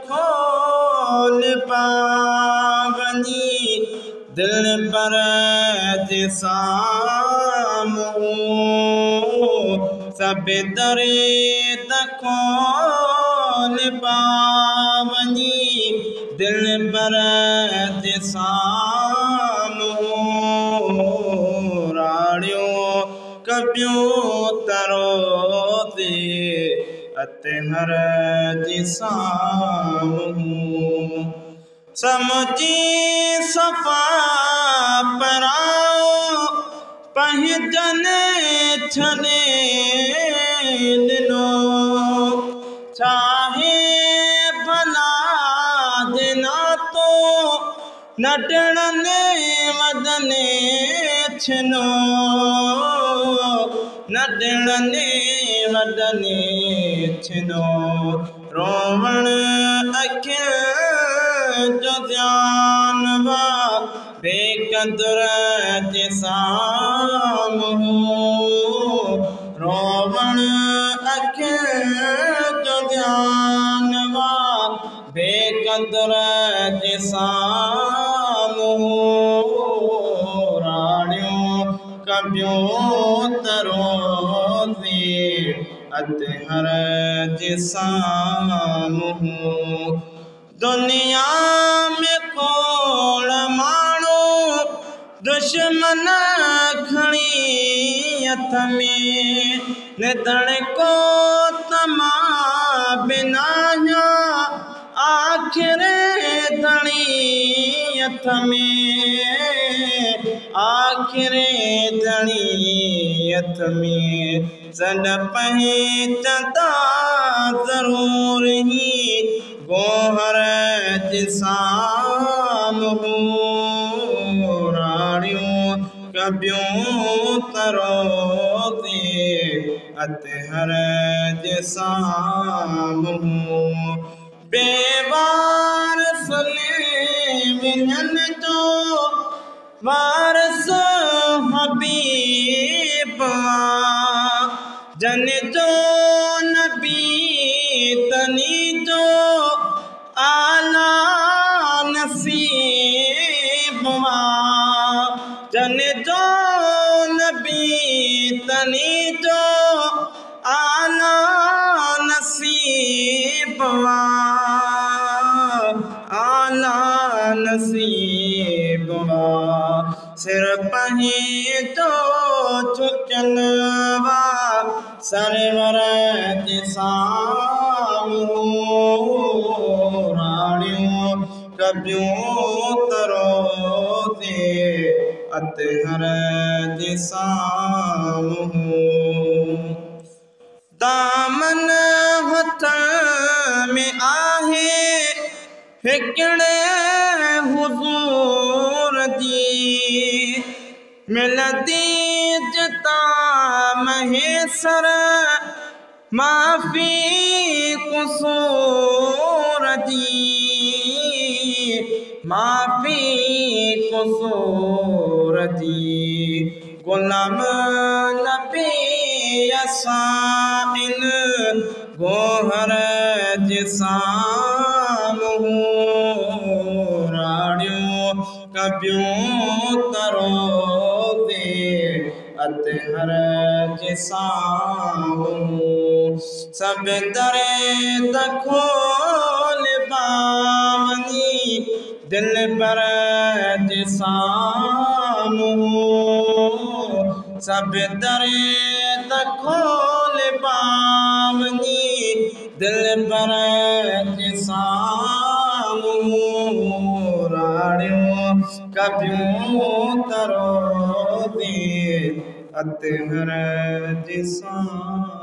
खोल पावनी दिल पर सामूं सब दरे खोल पावनी दिल पर सामूं राड़ियों कबूतरो दे अतहर सामूं समझी सफ़ा पराओ पंहिंजन छने ॾिनो चाहे भला दिना तो नटड़ने वदने छिनो नटड़ने वदने छिनो रोवण अखियुनि जो ध्यान वा बेक़दर जे साम्हूं रोवण अखियुनि जो ध्यान वा बेक़दर जे साम्हूं राणियूं कबूतरो दे अतहर जे साम्हूं दुनिया में खोड़ माण्हू दुश्मन खणी हथ में निधण को तमा बिना आखिर धणी हथ में आखिर धणी हथ में सड पहचंदा ज़रूर ही गोहर जे साम्हूं राणियूं कबूतरो दे अतहर जे साम्हूं बेवारस विञन जो वारस हबीब जन जो नबी तनी जो आला नसीब जन जो नबी तनी जो आला नसीब आला नसीब सिर पंहिंजो झुकल वा सरवर जे साम्हूं राणियूं कबूतरो दे अतहर जे साम्हूं दामन हथ में आहे हिकिड़े हुज़ूर जी मिलंदी जिता महेसर माफ़ी क़सूर जी माफ़ी क़सूर जी ग़ुलाम नबी असां इन गोहर जे साम्हूं राणियूं कबूतरो दे अतहर जे साम्हूं सब दरे खोल पावनी दिल पर जे साम्हूं सब दरे खोल पावनी दिल पर जे साम्हूं राणियूं कबूतरो दे अतहर जे साम्हूं